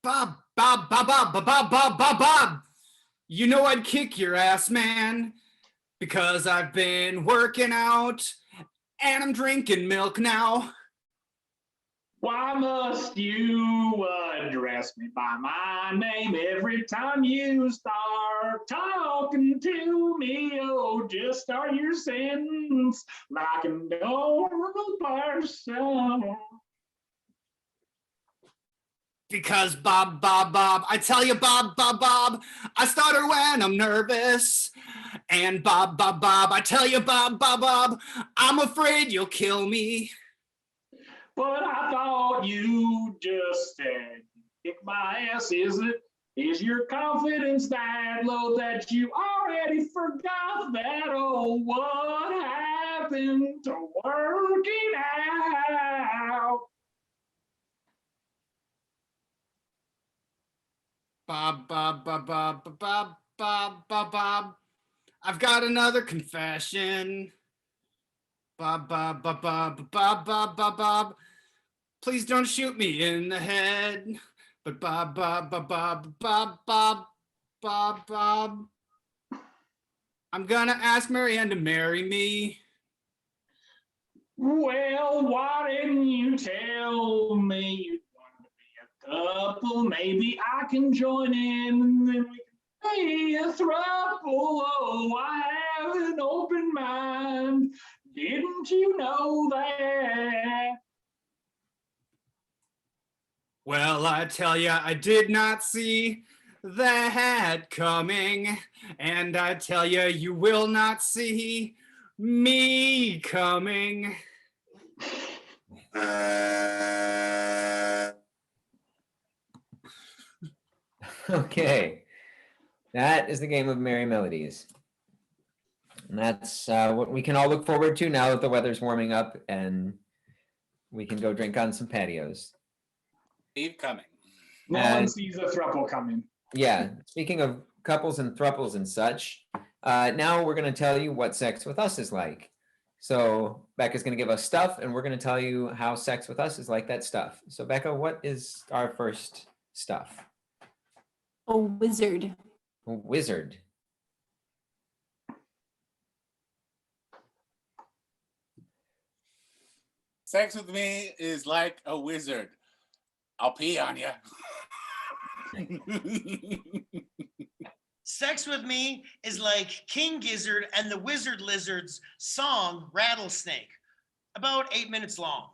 Bob. You know I'd kick your ass, man, because I've been working out and I'm drinking milk now. Why must you address me by my name every time you start talking to me? Oh, just start your sentence like a normal person. Because Bob, I tell you, Bob, I stutter when I'm nervous. And Bob, I tell you, Bob, I'm afraid you'll kill me. But I thought you just said, kick my ass. Is your confidence that low that you already forgot that? Oh, what happened to working out? Bob. I've got another confession. Bob. Please don't shoot me in the head. But Bob. I'm gonna ask Marianne to marry me. Well, why didn't you tell me you wanted to be a couple? Maybe I can join in and then we can be a throuple. Oh, I have an open mind. Didn't you know that? Well, I tell ya, I did not see that coming. And I tell ya, you will not see me coming. Okay, that is the game of Merry Melodies. And that's what we can all look forward to now that the weather's warming up and we can go drink on some patios. Keep coming. No one sees a throuple coming. Yeah, speaking of couples and thruples and such, now we're going to tell you what sex with us is like. So Becca's going to give us stuff and we're going to tell you how sex with us is like that stuff. So Becca, what is our first stuff? A wizard. A wizard. Sex with me is like a wizard. I'll pee on you. Sex with me is like King Gizzard and the Wizard Lizard's song Rattlesnake, about 8 minutes long.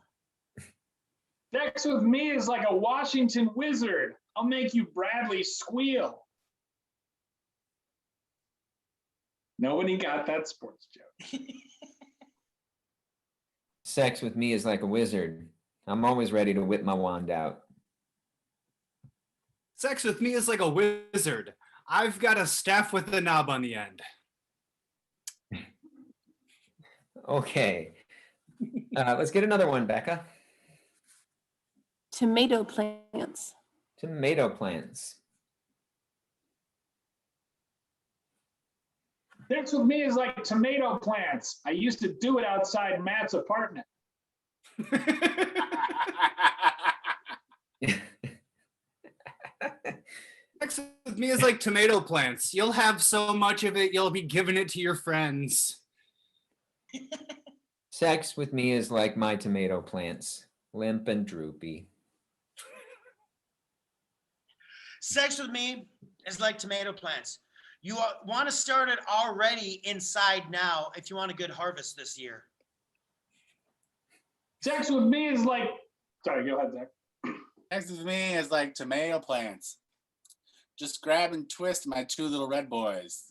Sex with me is like a Washington wizard. I'll make you Bradley squeal. Nobody got that sports joke. Sex with me is like a wizard. I'm always ready to whip my wand out. Sex with me is like a wizard. I've got a staff with a knob on the end. Okay. Let's get another one, Becca. Tomato plants. Tomato plants. Sex with me is like tomato plants. I used to do it outside Matt's apartment. Sex with me is like tomato plants. You'll have so much of it, you'll be giving it to your friends. Sex with me is like my tomato plants, limp and droopy. Sex with me is like tomato plants. You want to start it already inside now if you want a good harvest this year. Sex with me is like, sorry, go ahead, Zach. Sex with me is like tomato plants. Just grab and twist my two little red boys.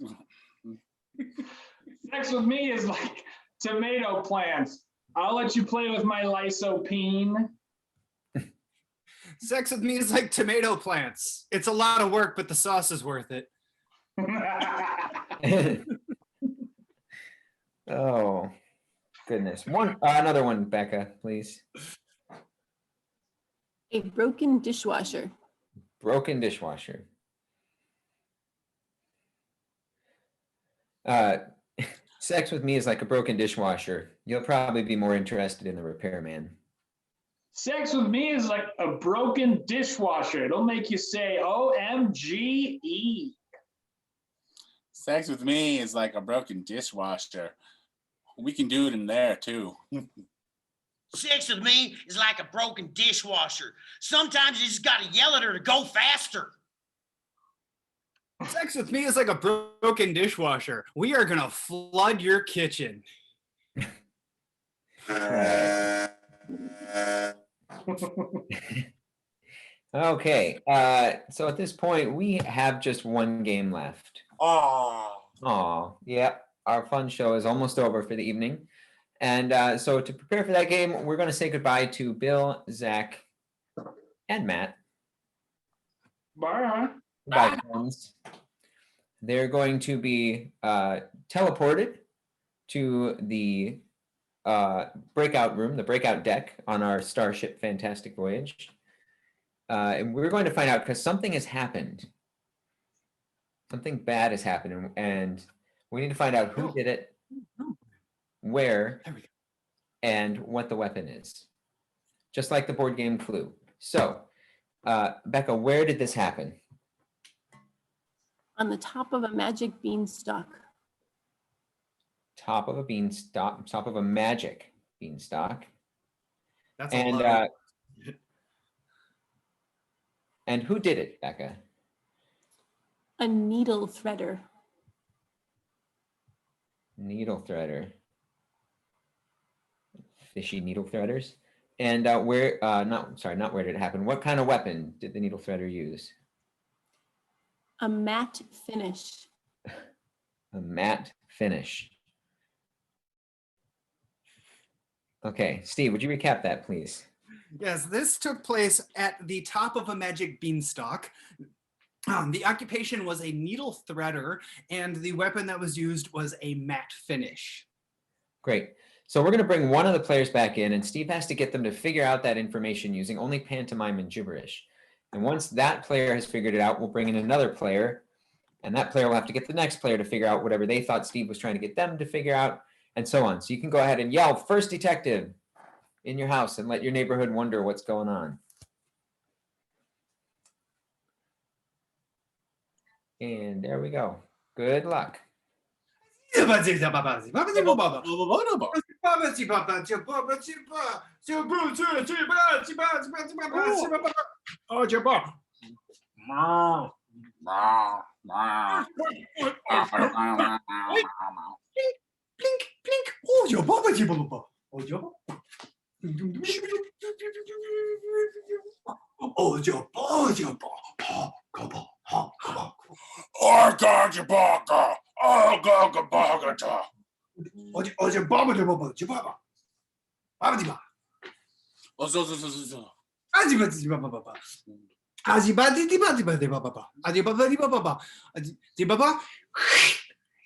Sex with me is like tomato plants. I'll let you play with my lysopene. Sex with me is like tomato plants. It's a lot of work, but the sauce is worth it. Oh, goodness. Another one, Becca, please. A broken dishwasher. Broken dishwasher. Sex with me is like a broken dishwasher. You'll probably be more interested in the repairman. Sex with me is like a broken dishwasher. It'll make you say OMGE. Sex with me is like a broken dishwasher. We can do it in there too. Sex with me is like a broken dishwasher. Sometimes you just got to yell at her to go faster. Sex with me is like a broken dishwasher. We are going to flood your kitchen. Okay, so at this point, we have just one game left. Oh, Yeah, our fun show is almost over for the evening. And so to prepare for that game, we're going to say goodbye to Bill, Zach, and Matt. Bye. Goodbye, friends. They're going to be teleported to the breakout room, the breakout deck on our Starship Fantastic Voyage. And we're going to find out because something has happened. Something bad has happened, and we need to find out who did it, where, and what the weapon is. Just like the board game Clue. So, Becca, where did this happen? On the top of a magic beanstalk. Top of a beanstalk, top of a magic beanstalk. That's And a lot. and who did it, Becca? A needle threader. Needle threader. Fishy needle threaders. And not where did it happen? What kind of weapon did the needle threader use? A matte finish. A matte finish. Okay, Steve, would you recap that, please? Yes, this took place at the top of a magic beanstalk. The occupation was a needle threader, and the weapon that was used was a matte finish. Great. So we're going to bring one of the players back in, and Steve has to get them to figure out that information using only pantomime and gibberish. And once that player has figured it out, we'll bring in another player, and that player will have to get the next player to figure out whatever they thought Steve was trying to get them to figure out, and so on. So you can go ahead and yell, "First detective," in your house and let your neighborhood wonder what's going on. And there we go. Good luck.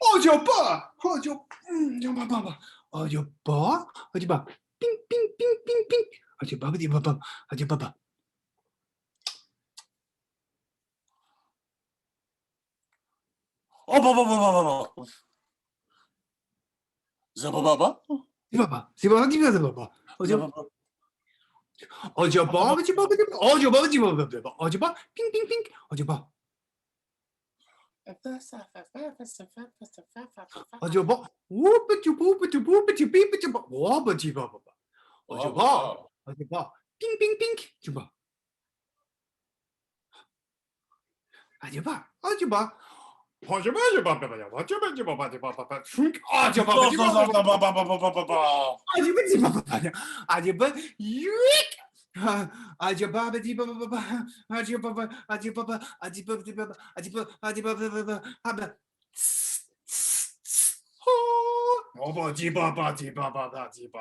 Oh, Zababa.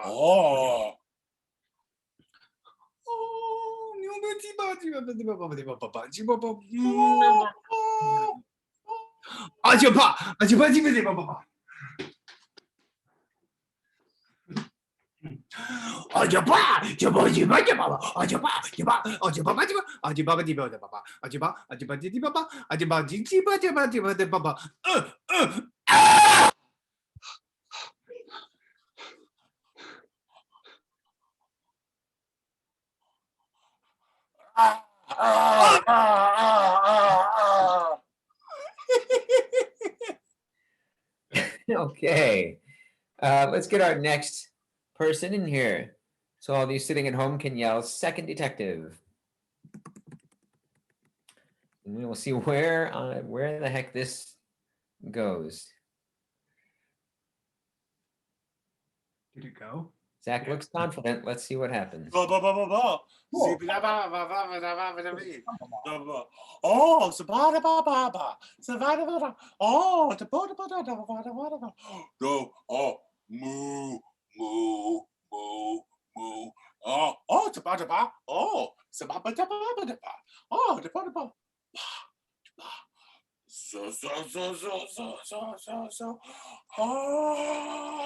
Oh. Okay. Let's get our next person in here. So all of you sitting at home can yell second detective. And we will see where the heck this goes. Did it go? Zach looks confident. Let's see what happens. Oh, moo, moo, moo, moo. Oh, so, so, so, so, so, so, so, so. Oh,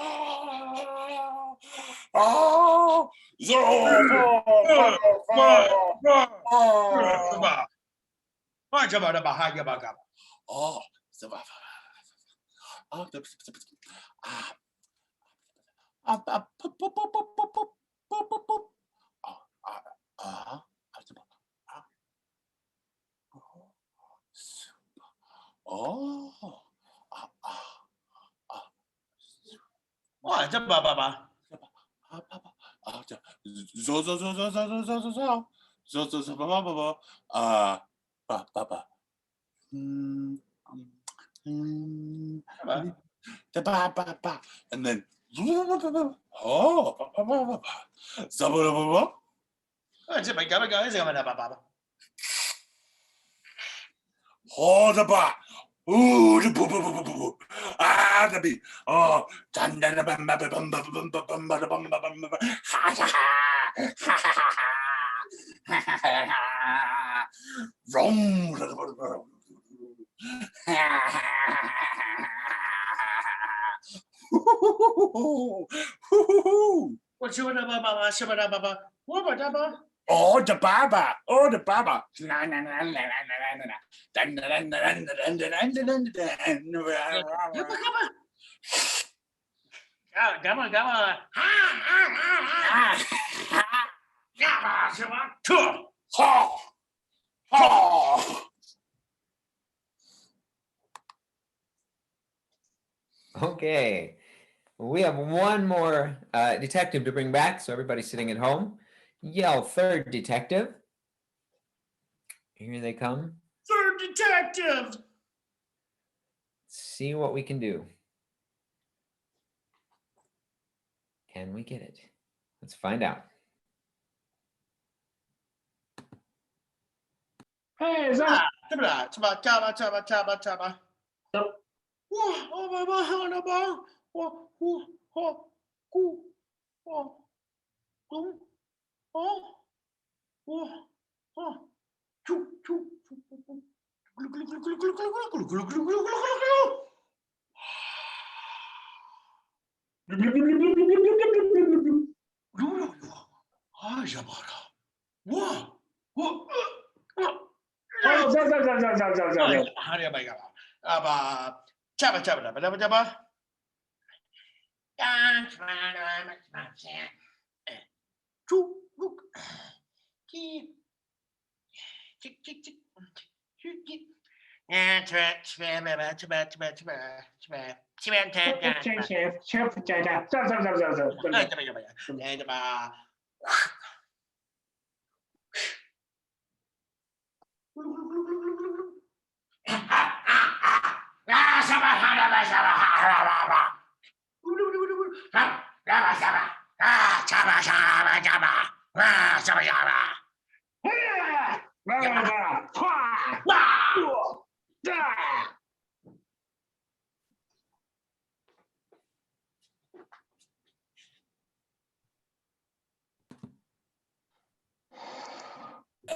and then ooh, the boo boo boo boo boo. Ah, the bee. Oh, dun dun bum bum bum bum bum bum bum bum bum bum. Ha ha ha. Wrong. Oh, the baba. Oh, the baba. Okay. We have one more detective to bring back. So everybody sitting at home, yell third detective. Here they come. Third detective. See what we can do. Can we get it? Let's find out. Hey, is that? Oh, zap.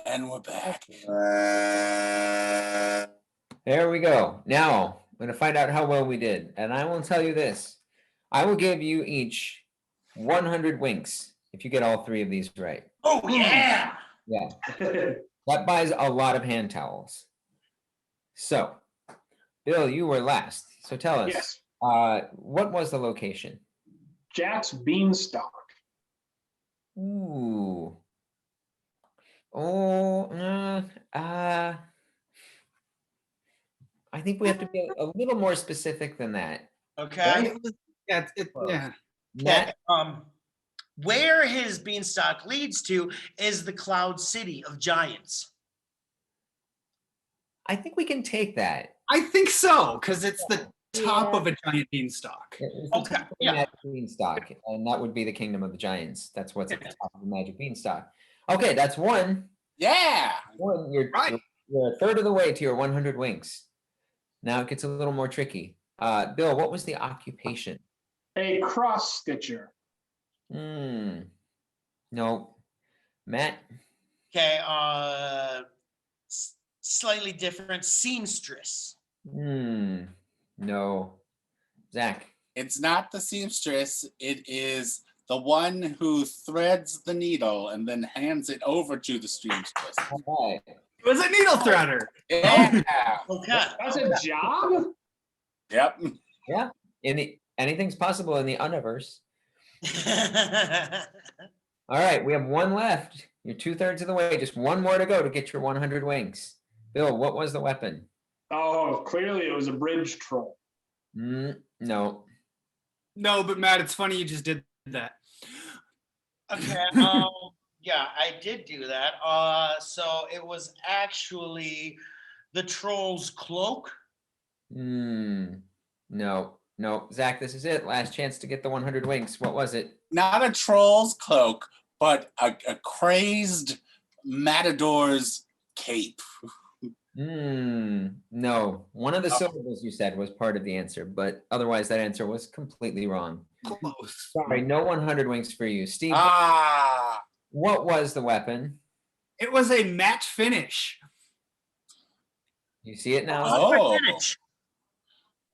And we're back. There we go. Now, I'm going to find out how well we did. And I will tell you this. I will give you each 100 winks if you get all 3 of these right. Oh, yeah. Yeah. That buys a lot of hand towels. So, Bill, you were last. So tell us, Yes. what was the location? Jack's Beanstalk. Ooh. Oh, I think we have to be a little more specific than that. Okay. Yeah, yeah. Matt, Where his beanstalk leads to is the Cloud City of Giants. I think we can take that. I think so, because it's the top of a giant beanstalk. It's the Okay, top of the yeah. Magic Beanstalk, and that would be the Kingdom of the Giants. That's what's at the top of the Magic Beanstalk. Okay, that's one. Yeah. One. You're a third of the way to your 100 winks. Now it gets a little more tricky. Bill, what was the occupation? A cross stitcher. No. Matt? Okay, slightly different. Seamstress. No. Zach? It's not the seamstress. It is the one who threads the needle and then hands it over to the seamstress. All right. It was a needle threader. Yeah. Okay. That's a job? Yep. Yeah. Anything's possible in the universe. All right, we have one left. You're 2/3 of the way. Just one more to go to get your 100 winks. Bill, what was the weapon? Oh, clearly it was a bridge troll. No. No, but Matt, it's funny you just did that. Okay. Yeah, I did do that. So it was actually the troll's cloak. No. Zach, this is it. Last chance to get the 100 winks. What was it? Not a troll's cloak, but a crazed matador's cape. No. One of the syllables you said was part of the answer, but otherwise that answer was completely wrong. Close. Sorry, no 100 winks for you. Steve, what was the weapon? It was a matte finish. You see it now? Oh. Finish.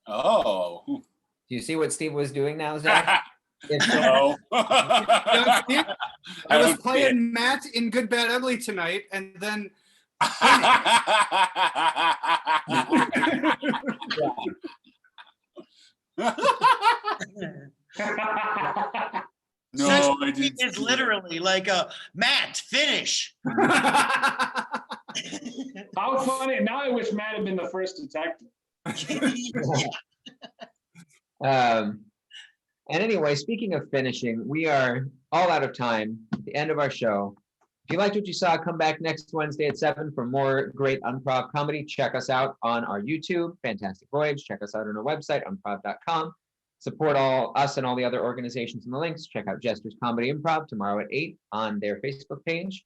Oh. Do you see what Steve was doing now, Zach? No. I was playing Matt in Good, Bad, Ugly tonight, and then No, I didn't. It's literally like a Matt finish. How funny. Now I wish Matt had been the first detective. And anyway, speaking of finishing, we are all out of time at the end of our show. If you liked what you saw, come back next Wednesday at 7 for more great Unprov comedy. Check us out on our YouTube, Fantastic Voyage. Check us out on our website, unprov.com. Support us and all the other organizations in the links. Check out Jester's Comedy Improv tomorrow at 8 on their Facebook page.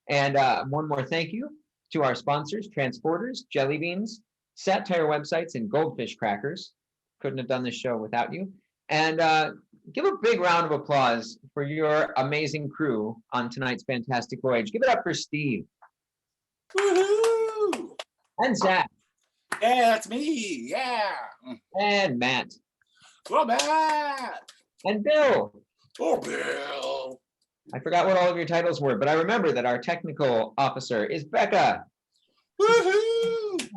And one more thank you to our sponsors, Transporters, Jelly Beans, Satire Websites, and Goldfish Crackers. Couldn't have done this show without you. And give a big round of applause for your amazing crew on tonight's Fantastic Voyage. Give it up for Steve. Woohoo! And Zach. Yeah, that's me. Yeah. And Matt. Well, Matt. And Bill. Oh, Bill. I forgot what all of your titles were, but I remember that our technical officer is Becca. Woohoo!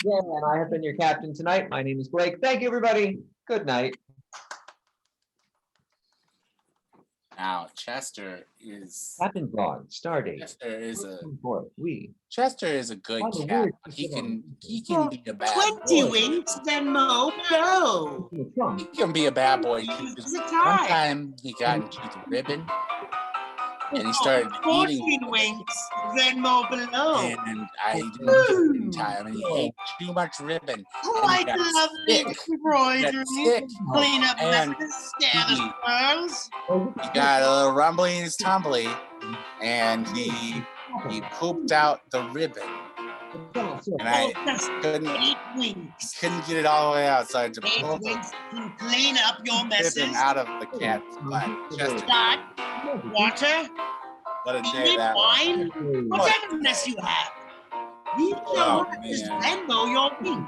Yeah, and I have been your captain tonight. My name is Blake. Thank you, everybody. Good night. Now, Chester is Captain Vaughn, Stardate. Chester is a good Find a cat. word He to can put be a bad 20 boy. winks, Venmo, go. He can be a bad boy too. Use 'Cause the one time. time he got into the ribbon and he started eating 14 winks, Venmo below. and I didn't give him time and he ate too much ribbon. Quite got lovely sick. embroidery. sick. Clean up And messes, scare the squirrels. He got a little rumbly in his tumbly and he pooped out the ribbon. And I Just couldn't 8 winks. get it all the way out, so I had to 8 pull the winks can clean up your messes. ribbon out of the cat's butt. Chester, Start, water, what a day peanut, that was. wine, whatever mess you have. You Oh, know, just man. Venmo your wink.